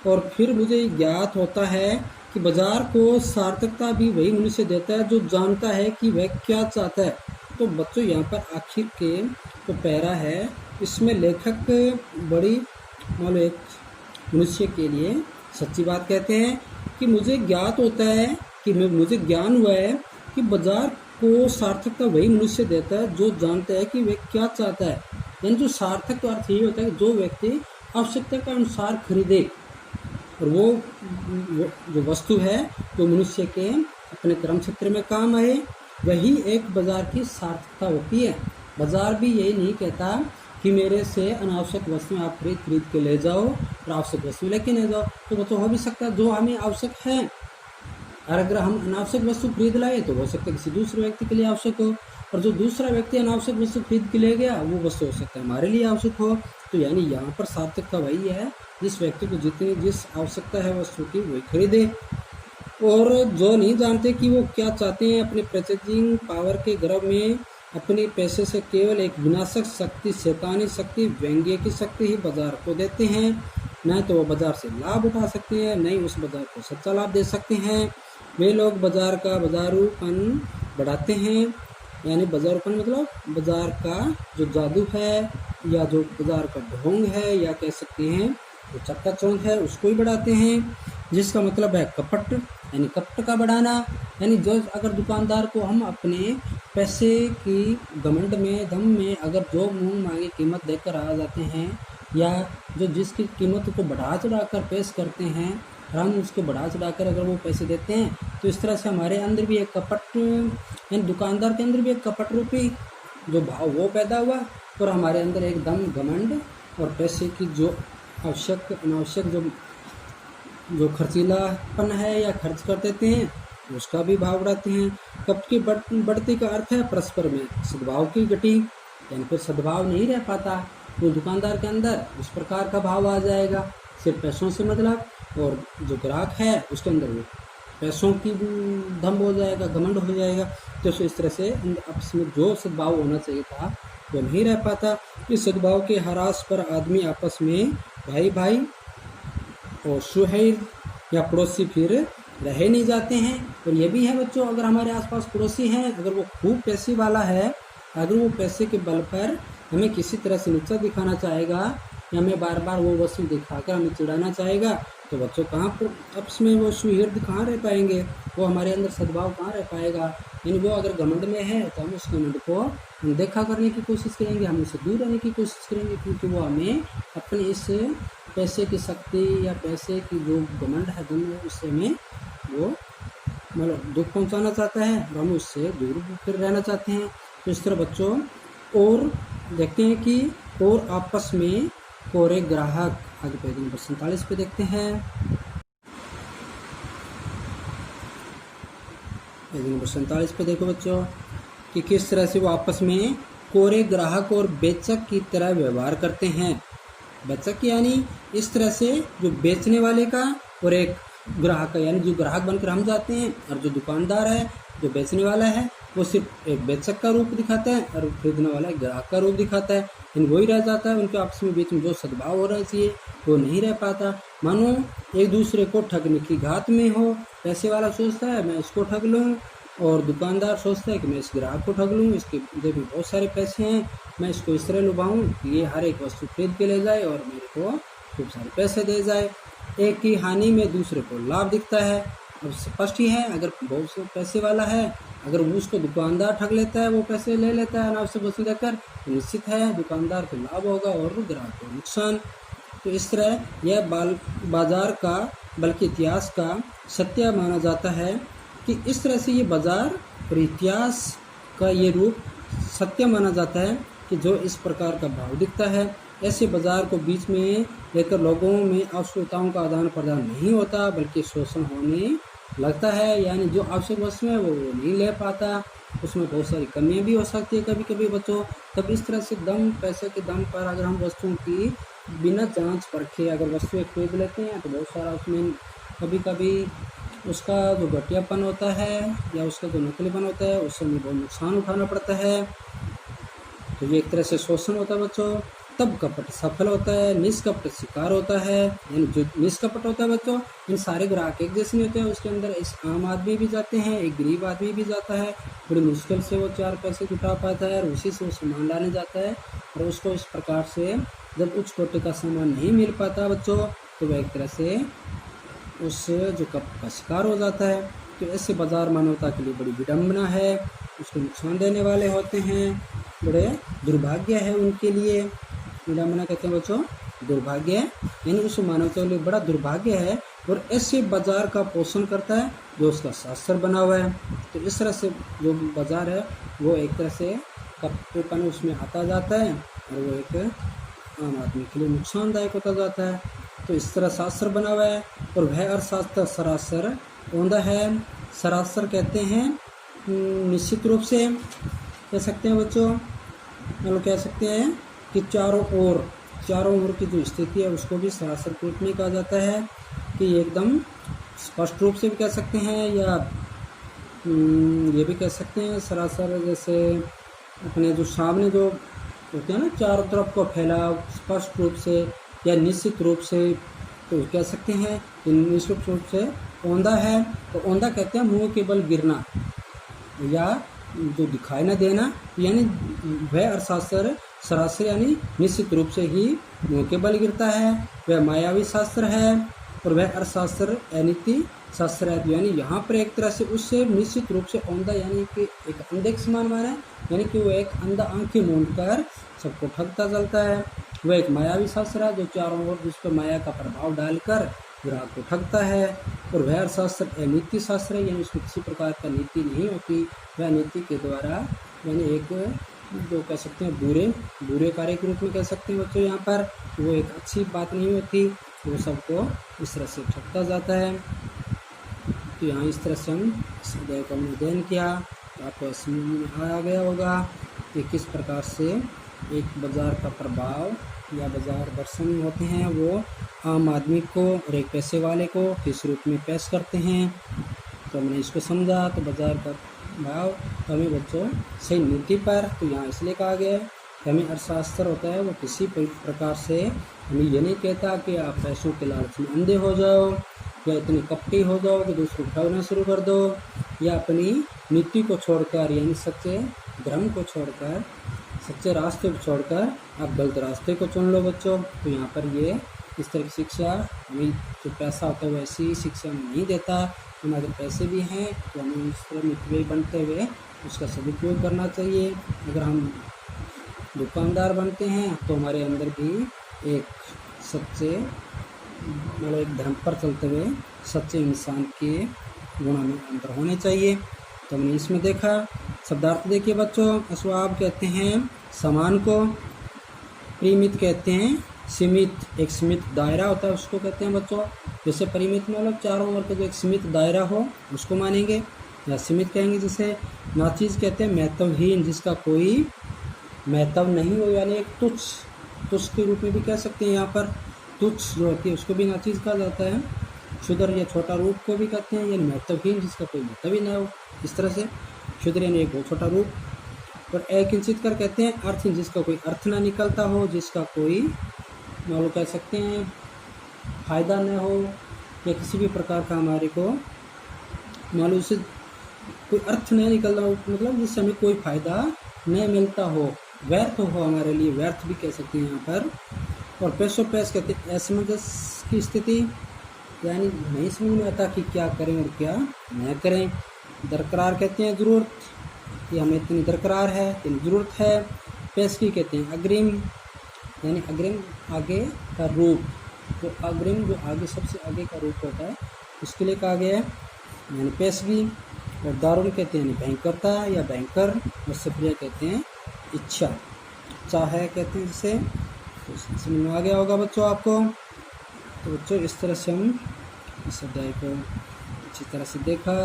और फिर मुझे ज्ञात होता है कि बाजार को सार्थकता भी वही मनुष्य देता है जो जानता है कि वह क्या चाहता है। तो बच्चों यहाँ पर आखिर के तो पैरा है, इसमें लेखक बड़ी मान लो एक मनुष्य के लिए सच्ची बात कहते हैं कि मुझे ज्ञात होता है कि मुझे ज्ञान हुआ है कि बाजार को सार्थकता वही मनुष्य देता है जो जानता है कि वह क्या चाहता है। यानी जो सार्थक का अर्थ यही होता है कि जो व्यक्ति आवश्यकता के अनुसार खरीदे, और वो जो वस्तु है जो मनुष्य के अपने कर्म क्षेत्र में काम आए, वही एक बाजार की सार्थकता होती है। बाजार भी यही नहीं कहता कि मेरे से अनावश्यक वस्तुएं आप खरीद के ले जाओ और आवश्यक वस्तु लेके ले जाओ। तो वो तो हो भी सकता है जो हमें आवश्यक है, और अगर हम अनावश्यक वस्तु खरीद लाए तो हो सकता है किसी दूसरे व्यक्ति के लिए आवश्यक हो, और जो दूसरा व्यक्ति अनावश्यक वस्तु खरीद के ले गया वो वस्तु हो सकता है हमारे लिए आवश्यक हो। तो यानी यहाँ पर सार्थकता वही है जिस व्यक्ति को जिस आवश्यकता है वस्तु की वही खरीदे। और जो नहीं जानते कि वो क्या चाहते हैं, अपने परचेजिंग पावर के गर्भ में अपने पैसे से केवल एक विनाशक शक्ति, शैतानी शक्ति, व्यंग्य की शक्ति ही बाजार को देते हैं। न तो वो बाजार से लाभ उठा सकते हैं, न ही उस बाजार को सच्चा लाभ दे सकते हैं। वे लोग बाजार का बाजारूपन बढ़ाते हैं, यानी बाजारूपन मतलब बाजार का जो जादू है या जो बाजार का ढोंग है या कह सकते हैं जो चक्का चौंध है उसको ही बढ़ाते हैं, जिसका मतलब है कपट, यानी कपट का बढ़ाना। यानी जो अगर दुकानदार को हम अपने पैसे की घमंड में दम में अगर जो मुंह मांगी कीमत देकर आ जाते हैं, या जो जिसकी कीमत को बढ़ा चढ़ा कर पेश करते हैं और हम उसको बढ़ा चढ़ा कर अगर वो पैसे देते हैं, तो इस तरह से हमारे अंदर भी एक कपट, यानी दुकानदार के अंदर भी एक कपट रूपी जो भाव वो पैदा हुआ, और हमारे अंदर एकदम घमंड और पैसे की जो आवश्यक अनावश्यक जो खर्चीलापन है या खर्च कर देते हैं उसका भी भाव बढ़ाते हैं। कपट की बढ़ती का अर्थ है परस्पर में सद्भाव की गति, यानी फिर सद्भाव नहीं रह पाता तो दुकानदार के अंदर उस प्रकार का भाव आ जाएगा, सिर्फ पैसों से मतलब, और जो ग्राहक है उसके अंदर वो पैसों की दम हो जाएगा, घमंड हो जाएगा। तो इस तरह से आपस में जो सद्भाव होना चाहिए था वो नहीं रह पाता। इस सद्भाव के ह्रास पर आदमी आपस में भाई भाई और सुहैर या पड़ोसी फिर रहे नहीं जाते हैं। और ये भी है बच्चों, अगर हमारे आसपास पड़ोसी हैं, अगर वो खूब पैसे वाला है, अगर वो पैसे के बल पर हमें किसी तरह से नीचा दिखाना चाहेगा या हमें बार बार वो वस्तु दिखाकर हमें चिढ़ाना चाहेगा, तो बच्चों कहाँ पर आपस में वो सुहृद कहाँ रह पाएंगे, वो हमारे अंदर सद्भाव कहाँ रह पाएगा। यानी वो अगर घमंड में है तो हम उस घमंड को देखा करने की कोशिश करेंगे, हम उससे दूर रहने की कोशिश करेंगे, क्योंकि वो हमें अपने इस पैसे की शक्ति या पैसे की जो घमंड है उससे हमें वो मतलब दुख पहुंचाना चाहता है और हम उससे दूर फिर रहना चाहते हैं। तो इस तरह बच्चों और देखते हैं कि और आपस में कोरे ग्राहक, आगे पेज नंबर 47 पे देखते हैं। पेज नंबर 47 पे देखो बच्चों कि किस तरह से वो आपस में कोरे ग्राहक और बेचक की तरह व्यवहार करते हैं। बेचक यानी इस तरह से जो बेचने वाले का और एक ग्राहक का, यानी जो ग्राहक बनकर हम जाते हैं, और जो दुकानदार है जो बेचने वाला है वो सिर्फ एक बेचक का रूप दिखाता है और खरीदने वाला एक ग्राहक का रूप दिखाता है, लेकिन वही रह जाता है। उनके आपस में बीच में जो सद्भाव हो रहा चाहिए वो नहीं रह पाता, मानो एक दूसरे को ठगने की घात में हो। पैसे वाला सोचता है मैं इसको ठग लूँ, और दुकानदार सोचता है कि मैं इस ग्राहक को ठग लूँ, इसके जेब में बहुत सारे पैसे हैं, मैं इसको इस तरह लुभाऊँ कि ये हर एक वस्तु खरीद के ले जाए और मेरे को खूब सारे पैसे दे जाए। एक की हानि में दूसरे को लाभ दिखता है। अब स्पष्ट ही है, अगर बहुत से पैसे वाला है, अगर वो उसको दुकानदार ठग लेता है, वो पैसे ले लेता है अनावश्यक वस्तु देकर, तो निश्चित है दुकानदार को लाभ होगा और ग्राहक को नुकसान। तो इस तरह यह बाजार का बल्कि इतिहास का सत्य माना जाता है कि इस तरह से ये बाजार और इतिहास का ये रूप सत्य माना जाता है कि जो इस प्रकार का भाव दिखता है, ऐसे बाजार को बीच में लेकर लोगों में आवश्यकताओं का आदान प्रदान नहीं होता बल्कि शोषण होने लगता है। यानी जो आवश्यक वस्तु है वो नहीं ले पाता, उसमें बहुत सारी कमियां भी हो सकती है कभी कभी बच्चों। तब इस तरह से पैसे के दम पर अगर हम वस्तुओं की बिना जांच परखे अगर वस्तुएं खरीद लेते हैं तो बहुत सारा उसमें कभी कभी उसका जो घटियापन होता है या उसका जो नकलीपन होता है उससे हमें बहुत नुकसान उठाना पड़ता है। तो ये एक तरह से शोषण होता है बच्चों। तब कपट सफल होता है, निष्कपट शिकार होता है। यानी जो निष्कपट होता है बच्चों, इन सारे ग्राहक एक जैसे नहीं होते हैं। उसके अंदर इस आम आदमी भी जाते हैं, एक गरीब आदमी भी जाता है। बड़ी मुश्किल से वो 4 पैसे जुटा पाता है और उसी से वो सामान लाने जाता है। और उसको इस प्रकार से जब उच्च कोटि का सामान नहीं मिल पाता बच्चों, तो वह एक तरह से उस जो कपट का शिकार हो जाता है। तो ऐसे बाजार मानवता के लिए बड़ी विडम्बना है, उसको नुकसान देने वाले होते हैं, बड़े दुर्भाग्य है उनके लिए। विडम्बना कहते हैं बच्चों दुर्भाग्य, यानी उस मानवता के लिए बड़ा दुर्भाग्य है। और ऐसे बाजार का पोषण करता है जो उसका शास्त्र बना हुआ है। तो इस तरह से जो बाजार है वो एक तरह से कपटपन उसमें आता जाता है और वो एक आम आदमी के लिए नुकसानदायक होता जाता है। तो इस तरह शास्त्र बना हुआ है। और वह अर्थशास्त्र सरासर औंधा है। सरासर कहते हैं निश्चित रूप से कह सकते हैं बच्चों, मतलब कह सकते हैं कि चारों ओर की जो स्थिति है उसको भी सरासर के रूप में कहा जाता है। कि एकदम स्पष्ट रूप से भी कह सकते हैं या ये भी कह सकते हैं सरासर, जैसे अपने जो सामने जो होते हैं ना चारों तरफ को फैलाव स्पष्ट रूप से या निश्चित रूप से, तो कह सकते हैं निश्चित रूप से औंधा है। तो औंधा कहते हैं मुंह के बल गिरना या जो दिखाई न देना, यानी वह अर्थशास्त्र सरासर यानी निश्चित रूप से ही मुंह के बल गिरता है। वह मायावी शास्त्र है। और वह अर्थशास्त्र अनिति शास्त्र है, यानी यहाँ पर एक तरह से उससे निश्चित रूप से औंधा यानी कि एक अंधे के समान माना है, यानी कि वो एक अंधा आंखें मूंद कर सबको ठगता चलता है। वह एक मायावी शास्त्र है जो चारों ओर जिस पर माया का प्रभाव डालकर ग्राहक को ठगता है। और वह अर्थशास्त्र अनीति शास्त्र है, यानी उसमें किसी प्रकार का नीति नहीं होती। वह नीति के द्वारा यानी एक जो कह सकते हैं बुरे कार्य के रूप में कह सकते हैं बच्चों, यहाँ पर वो एक अच्छी बात नहीं होती, वो सबको इस तरह से ठगता जाता है। तो यहाँ इस तरह से हम इस अध्याय का अध्ययन किया, तो आपको समझ में आ गया होगा कि किस प्रकार से एक बाजार का प्रभाव या बाजार दर्शन होते हैं वो आम आदमी को और एक पैसे वाले को किस रूप में पेश करते हैं। तो हमने इसको समझा। तो बाजार का भाव हमें बच्चों सही नीति पर, तो यहाँ इसलिए कहा गया है कि हमें अर्थशास्त्र होता है वो किसी प्रकार से हमें ये नहीं कहता कि आप पैसों के लालच में अंधे हो जाओ या इतने कपटी हो जाओ कि दूसरों को ठगना शुरू कर दो, या अपनी नीति को छोड़कर यानी सच्चे धर्म को छोड़कर सच्चे रास्ते को छोड़कर आप गलत रास्ते को चुन लो बच्चों। तो यहाँ पर ये इस तरह की शिक्षा हमें जो पैसा होता है वैसी शिक्षा नहीं देता। हमारे पैसे भी हैं तो हमें इस तरह मितव्ययी बनते हुए उसका सदुपयोग करना चाहिए। अगर हम दुकानदार बनते हैं तो हमारे अंदर भी एक सच्चे मतलब एक धर्म पर चलते हुए सच्चे इंसान के गुण हमें अंदर होने चाहिए। तो हमने इसमें देखा शब्दार्थ देखिए बच्चों। अस्वाब कहते हैं समान को, परिमित कहते हैं सीमित, एक सीमित दायरा होता है उसको कहते हैं बच्चों। जैसे परिमित मतलब चारों ओर का जो एक सीमित दायरा हो उसको मानेंगे, या सीमित कहेंगे जिसे। नाचीज कहते हैं महत्वहीन, जिसका कोई महत्व नहीं हो, यानी एक तुच्छ के रूप में भी कह सकते हैं। यहाँ पर तुच्छ जो होती है उसको भी नाचीज कहा जाता है। क्षुद्र या छोटा रूप को भी कहते हैं, यानी महत्वहीन जिसका कोई महत्व ही ना हो। इस तरह से क्षुद्र यानी एक बहुत छोटा रूप। और अकिंचित कर कहते हैं अर्थहीन, जिसका कोई अर्थ ना निकलता हो, जिसका कोई मान कह सकते हैं फायदा न हो, या किसी भी प्रकार का हमारे को मान उससे कोई अर्थ नहीं निकलता हो, मतलब जिससे हमें कोई फायदा नहीं मिलता हो, व्यर्थ हो हमारे लिए, व्यर्थ भी कह सकते हैं यहाँ पर। और पैसों पैस कहते हैं असमंजस की स्थिति, यानी नहीं समझ में आता कि क्या करें और क्या न करें। दरकरार कहते हैं ज़रूरत, कि हमें इतनी दरकरार है, इतनी ज़रूरत है। पैस की कहते हैं अग्रिम, यानी अग्रिम आगे का रूप, तो अग्रिम जो आगे सबसे आगे का रूप होता है उसके लिए कहा गया है, यानी पैसगी। और दारुण कहते हैं भयंकरता या भयंकर। और सप्रिय कहते हैं इच्छा, चाह कहते हैं जिसे। तो समझ में आ गया होगा बच्चों आपको। तो बच्चों इस तरह से हम इस अध्याय को अच्छी तरह से देखा।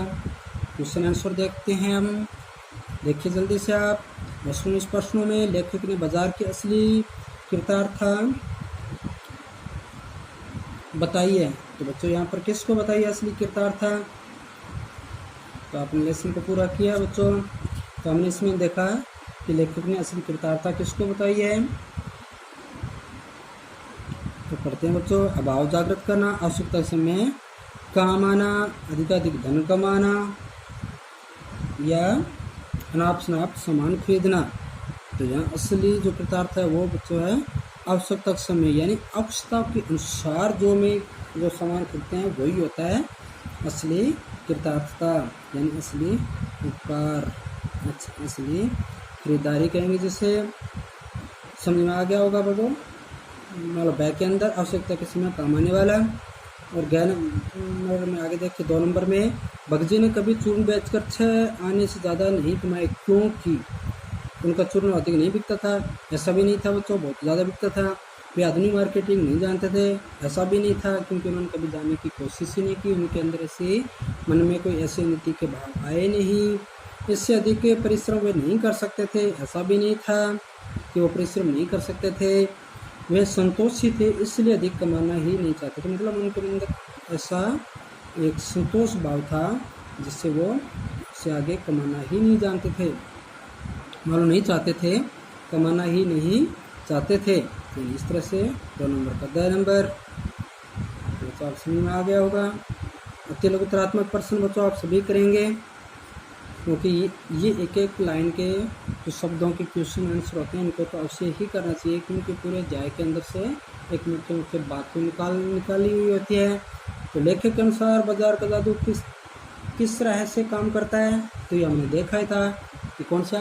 क्वेश्चन आंसर देखते हैं हम, देखिए जल्दी से आप। इस प्रश्नों में लेखक ने बाजार की असली कृतार्था बताइए। तो बच्चों यहाँ पर किसको बताइए असली कृतार्था, तो आपने लेसन को पूरा किया बच्चों। तो हमने इसमें देखा कि लेखक ने असली कृतार्थता किसको बताई है। तो पढ़ते हैं बच्चों। अभाव जागृत करना, आवश्यकता समय काम आना, अधिकाधिक धन कमाना या अनाप शनाप सामान खरीदना। तो यहाँ असली जो कृतार्थ है वो बच्चों है आवश्यकता समय, यानी आवश्यकता के अनुसार जो सामान खरीदते हैं वही होता है असली कृतार्थता, यानी असली उपकार, असली खरीदारी कहेंगे जिसे। समझ में आ गया होगा बच्चों। मतलब बैग के अंदर आवश्यकता के समय काम आने वाला। और ज्ञान में आगे देखिए 2 नंबर में, भगजी ने कभी चूर्ण बेचकर 6 आने से ज़्यादा नहीं कमाए, क्योंकि उनका चूर्ण अधिक नहीं बिकता था। ऐसा भी नहीं था बच्चों, बहुत ज़्यादा बिकता था। वे आधुनिक मार्केटिंग नहीं जानते थे, ऐसा भी नहीं था, क्योंकि उन्होंने कभी जानने की कोशिश ही नहीं की। उनके अंदर ऐसे मन में कोई ऐसे नीति के भाव आए नहीं। इससे अधिक परिश्रम वे नहीं कर सकते थे, ऐसा भी नहीं था कि वो परिश्रम नहीं कर सकते थे। वे संतोषी थे, इसलिए अधिक कमाना ही नहीं चाहते थे। मतलब उनके अंदर ऐसा एक संतोष भाव था जिससे वो उससे आगे कमाना ही नहीं जानते थे, मालूम नहीं चाहते थे, कमाना ही नहीं चाहते थे। तो इस तरह से 2 नंबर का 2 नंबर तो आप समझ में आ गया होगा। अति लघुतरात्मक प्रश्न बच्चों आप सभी करेंगे, क्योंकि ये एक एक लाइन के जो शब्दों के क्वेश्चन आंसर होते हैं उनको तो अवश्य ही करना चाहिए, क्योंकि पूरे अध्याय के अंदर से एक मुख्य बात को निकाली हुई होती है। तो लेखक के अनुसार बाजार का जादू किस तरह से काम करता है। तो ये हमने देखा ही था कि कौन सा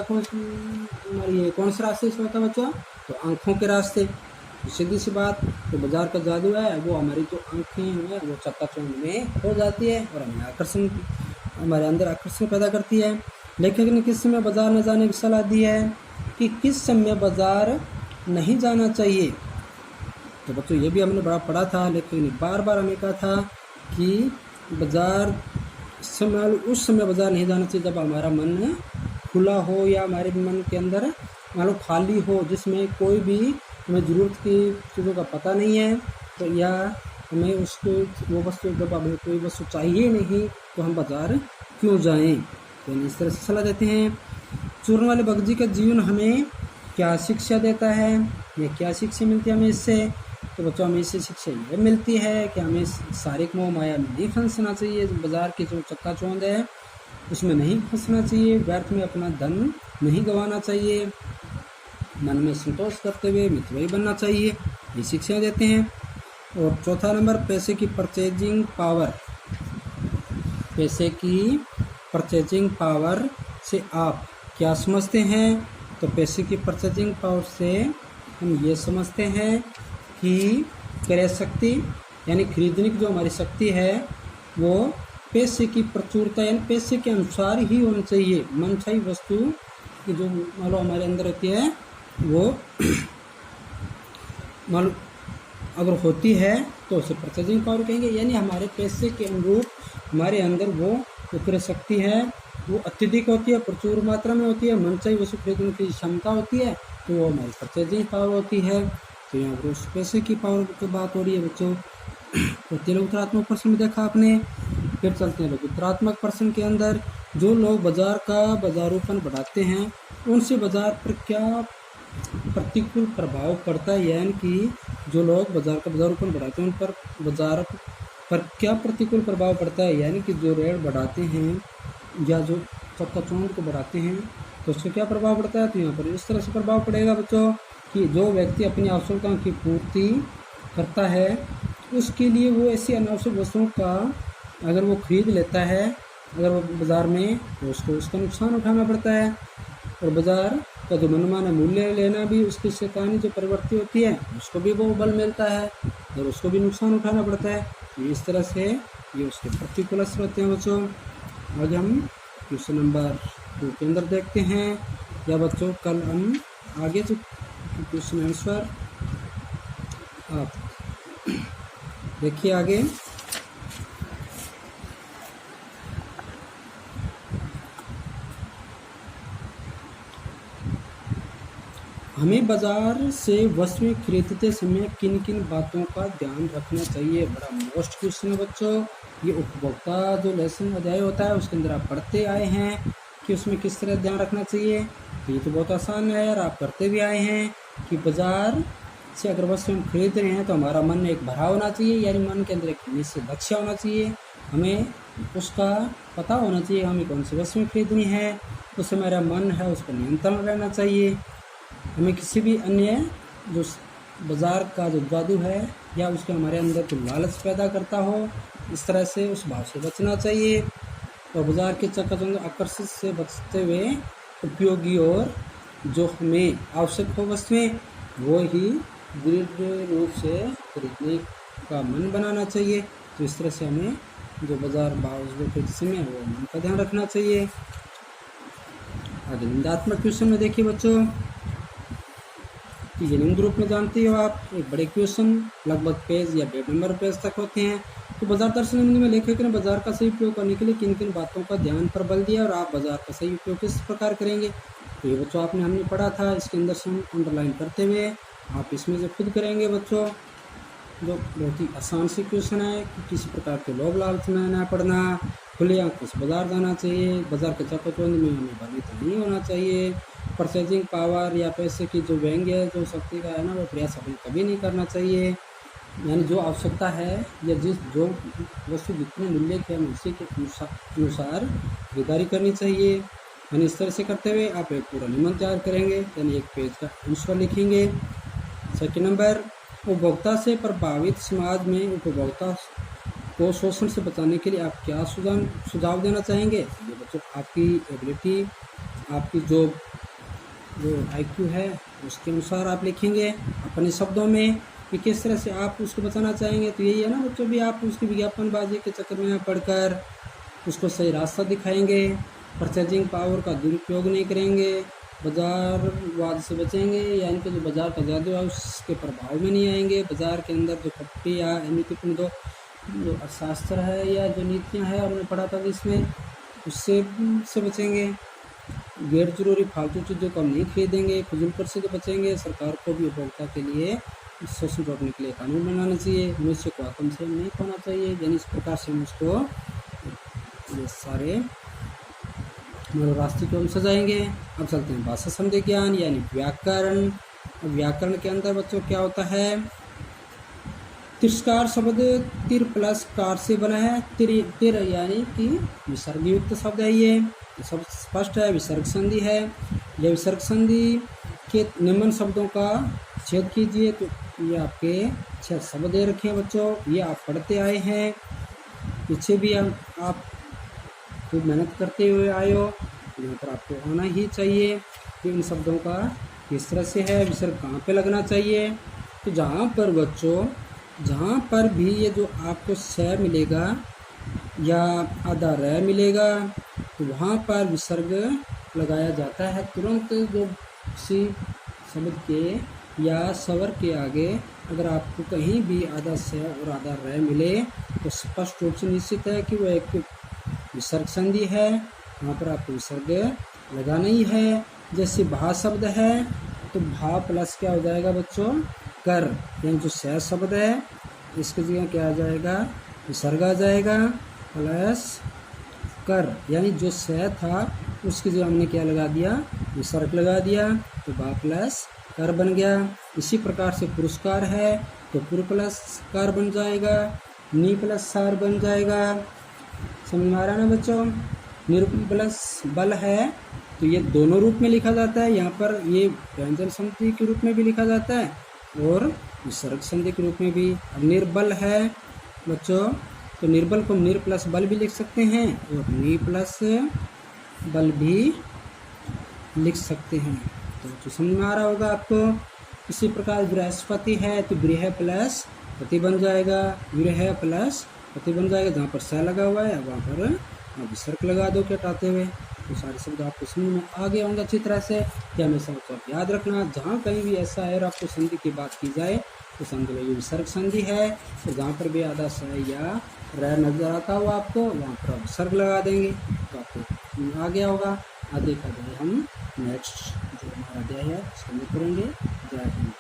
रास्ते से होता है बच्चों, तो आँखों के रास्ते। तो सीधी सी बात, तो बाजार का जादू है वो हमारी जो आँखें हैं वो चकाचौंध में हो जाती है और हमारे अंदर आकर्षण पैदा करती है। लेखक ने किस समय बाजार न जाने की सलाह दी है, कि किस समय बाजार नहीं जाना चाहिए। तो बच्चों ये भी हमने बड़ा पढ़ा था, लेखक ने बार बार हमें कहा था कि बाजार उस समय बाजार नहीं जाना चाहिए जब हमारा मन खुला हो या हमारे मन के अंदर मान लो खाली हो, जिसमें कोई भी हमें ज़रूरत की चीज़ों का पता नहीं है, तो या हमें उसको वो वस्तु जब हमें कोई वस्तु चाहिए नहीं तो हम बाजार क्यों जाएं। तो इस तरह से सलाह देते हैं। चूर्ण वाले भगजी का जीवन हमें क्या शिक्षा देता है, या क्या शिक्षा मिलती है हमें इससे। तो बच्चों हमें इससे शिक्षा ये मिलती है कि हमें शारीरिक मोह माया में नहीं फंसना चाहिए, बाजार की जो चक्काचौंध है उसमें नहीं फंसना चाहिए, व्यर्थ में अपना धन नहीं गंवाना चाहिए, मन में संतोष करते हुए मितव्ययी बनना चाहिए, ये शिक्षा देते हैं। और 4था नंबर, पैसे की परचेजिंग पावर। पैसे की परचेजिंग पावर से आप क्या समझते हैं। तो पैसे की परचेजिंग पावर से हम ये समझते हैं कि क्रय शक्ति यानी खरीदने की जो हमारी शक्ति है वो पैसे की प्रचुरता यानी पैसे के अनुसार ही होनी चाहिए। मनचाही वस्तु की जो मान लो हमारे अंदर होती है वो मान लो अगर होती है तो उसे परचेजिंग पावर कहेंगे, यानी हमारे पैसे के अनुरूप हमारे अंदर वो क्रय शक्ति है वो अत्यधिक होती है, प्रचुर मात्रा में होती है, मनचाही वस्तु खरीदने की क्षमता होती है, तो वो हमारी परचेजिंग पावर होती है। तो यहाँ पर उस पैसे की पावर की बात हो रही है बच्चों। तो लघुतरात्मक प्रश्न में देखा आपने। फिर चलते हैं लघुतरात्मक प्रश्न के अंदर, जो लोग बाजार का बाजारूपन बढ़ाते हैं उनसे बाजार पर क्या प्रतिकूल प्रभाव पड़ता है, यानी कि जो लोग बाजार का बाजारूपन बढ़ाते हैं उन पर बाजार पर क्या प्रतिकूल प्रभाव पड़ता है, यानी कि जो रेट बढ़ाते हैं या जो चक्काचौंध को बढ़ाते हैं तो उससे क्या प्रभाव पड़ता है। तो यहाँ पर इस तरह से प्रभाव पड़ेगा बच्चों कि जो व्यक्ति अपनी आवश्यकताओं की पूर्ति करता है उसके लिए वो ऐसी अनावश्यक वस्तुओं का अगर वो खरीद लेता है अगर वो बाज़ार में, तो उसको उसका नुकसान उठाना पड़ता है। और बाज़ार का जो मनमाना मूल्य लेना भी उसकी शैतानी जो प्रवृत्ति होती है उसको भी वो बल मिलता है और उसको भी नुकसान उठाना पड़ता है। इस तरह से ये उसके प्रतिकूल असर होते हैं बच्चों। आज हम क्वेश्चन नंबर 2 के अंदर देखते हैं, या बच्चों कल हम आगे जो क्वेश्चन आंसर आप देखिए आगे। हमें बाजार से वस्तुएं खरीदते समय किन किन बातों का ध्यान रखना चाहिए। बड़ा मोस्ट क्वेश्चन है बच्चों। ये उपभोक्ता जो लेसन अध्याय होता है उसके अंदर आप पढ़ते आए हैं कि उसमें किस तरह ध्यान रखना चाहिए। तो ये तो बहुत आसान है और आप करते भी आए हैं कि बाजार से अगर वस्तु हम खरीद रहे हैं तो हमारा मन एक भरा होना चाहिए, यानी मन के अंदर एक निश्चित लक्ष्य होना चाहिए। हमें उसका पता होना चाहिए हमें कौन सी वस्तुएं खरीदनी है, उससे मेरा मन है उस पर नियंत्रण रहना चाहिए। हमें किसी भी अन्य जो बाज़ार का जो जादू है या उसके हमारे अंदर जो लालच पैदा करता हो, इस तरह से उस भाव से बचना चाहिए। और बाज़ार के चक्कर आकर्षित से बचते हुए उपयोगी और जो हमें आवश्यक हो वस्तुएं वो ही दृढ़ रूप से खरीदने का मन बनाना चाहिए। तो इस तरह से हमें जो बाज़ार भाव के समय वो मन का ध्यान रखना चाहिए। आगे निबंधात्मक क्वेश्चन में देखिए बच्चों, ये निम्न ग्रुप में जानते हो आप, एक बड़े क्वेश्चन लगभग पेज या 1.5 नंबर पेज तक होते हैं। तो बाजार दर्शन में लेखक ने बाजार का सही उपयोग करने के लिए किन किन बातों का ध्यान पर बल दिया और आप बाजार का सही उपयोग किस प्रकार करेंगे। तो ये बच्चों हमने पढ़ा था, इसके अंदर से अंडरलाइन करते हुए आप इसमें से खुद करेंगे बच्चों। जो बहुत ही आसान सी क्वेश्चन है कि किसी प्रकार के लोभ लालच में ना पड़ना, खुले आंखों से बाजार जाना चाहिए, बाजार के चक्कर में हमें भ्रमित नहीं होना चाहिए, परचेजिंग पावर या पैसे की जो व्यंग्य जो शक्ति का है ना वो प्रयास हमें कभी नहीं करना चाहिए। यानी जो आवश्यकता है या जो वस्तु जितने मूल्य के हमें उसी के अनुसार खरीदारी करनी चाहिए। यानी इस तरह से करते हुए आप एक पूरा निबंध तैयार करेंगे, यानी एक पेज का आंसर लिखेंगे। सेकंड नंबर, उपभोक्ता से प्रभावित समाज में उपभोक्ता को शोषण से बचाने के लिए आप क्या सुझाव देना चाहेंगे। ये बच्चों आपकी एबिलिटी, आपकी जो IQ है उसके अनुसार आप लिखेंगे अपने शब्दों में कि किस तरह से आप उसको बचाना चाहेंगे। तो यही है ना बच्चों, भी आप उसकी विज्ञापनबाजी के चक्कर में पढ़कर उसको सही रास्ता दिखाएंगे, परचेजिंग पावर का दुरुपयोग नहीं करेंगे, बाजारवाद से बचेंगे, यानी कि जो बाजार का जादू है उसके प्रभाव में नहीं आएंगे, बाजार के अंदर जो कपटी या नीतिपूर्ण जो अर्थशास्त्र है या जो नीतियाँ हैं हमने पढ़ा था इसमें उससे बचेंगे, गैर जरूरी फालतू चीज़ों को हम नहीं खरीदेंगे, फजूल खर्ची से बचेंगे। सरकार को भी उपभोक्ता के लिए शोषण रोकने के लिए कानून बनाना चाहिए, मनुष्य को आत्म से नहीं खोना चाहिए। यानी इस प्रकार से हम उसको ये सारे हमारे रास्ते को हम सजाएंगे। अब चलते हैं भाषा संधि ज्ञान यानी व्याकरण। व्याकरण के अंदर बच्चों क्या होता है, तिरस्कार शब्द तिर प्लस कार से बना है। तिर यानी कि विसर्ग युक्त शब्द है, ये सब स्पष्ट है, विसर्ग संधि है। यह विसर्ग संधि के निम्न शब्दों का छेद कीजिए। तो ये आपके 6 शब्द दे रखे हैं बच्चों, ये आप पढ़ते आए हैं, पीछे भी आप खूब मेहनत करते हुए आए हो, यहाँ पर आपको आना ही चाहिए कि इन शब्दों का किस तरह से है, विसर्ग कहाँ पे लगना चाहिए। तो जहाँ पर बच्चों जहाँ पर भी ये जो आपको स मिलेगा या आधा र मिलेगा तो वहाँ पर विसर्ग लगाया जाता है तुरंत। जो किसी शब्द के या स्वर के आगे अगर आपको कहीं भी आधा स और आधा र मिले तो स्पष्ट रूप से निश्चित है कि वह एक विसर्ग संधि है, वहाँ पर आपको विसर्ग लगाना ही है। जैसे भा शब्द है तो भा प्लस क्या हो जाएगा बच्चों, कर, यानी जो स शब्द है इसके जगह क्या आ जाएगा, विसर्ग आ जाएगा प्लस कर, यानी जो स था उसकी जगह हमने क्या लगा दिया, विसर्ग लगा दिया, तो बा प्लस कर बन गया। इसी प्रकार से पुरस्कार है तो पुर प्लस कार बन जाएगा, नी प्लस सार बन जाएगा। समझ में आ रहा है ना बच्चों। निरूपण प्लस बल है तो ये दोनों रूप में लिखा जाता है, यहाँ पर ये व्यंजन संधि के रूप में भी लिखा जाता है और विसर्ग संधि के रूप में भी। निर्बल है बच्चों तो निर्बल को निर प्लस बल भी लिख सकते हैं और नी प्लस बल भी लिख सकते हैं। तो समझ में आ रहा होगा आपको। इसी प्रकार बृहस्पति है तो गृह प्लस पति बन जाएगा, गृह प्लस पति बन जाएगा। जहाँ पर स लगा हुआ है वहाँ पर विसर्ग लगा दो हटाते हुए। तो सारे शब्द आपको समझ में आ गए होंगे अच्छी तरह से। क्या हमेशा आप याद रखना, जहाँ कहीं भी ऐसा है और आपको संधि की बात की जाए तो समझ लो ये विसर्ग संधि है। तो जहाँ पर भी आधा स या र नजर आता हो आपको वहाँ पर आप विसर्ग लगा देंगे तो आपको आ गया होगा। आगे का हम नेक्स्ट हमारा अध्याय है, सम्मिलित करेंगे। जय हिंद।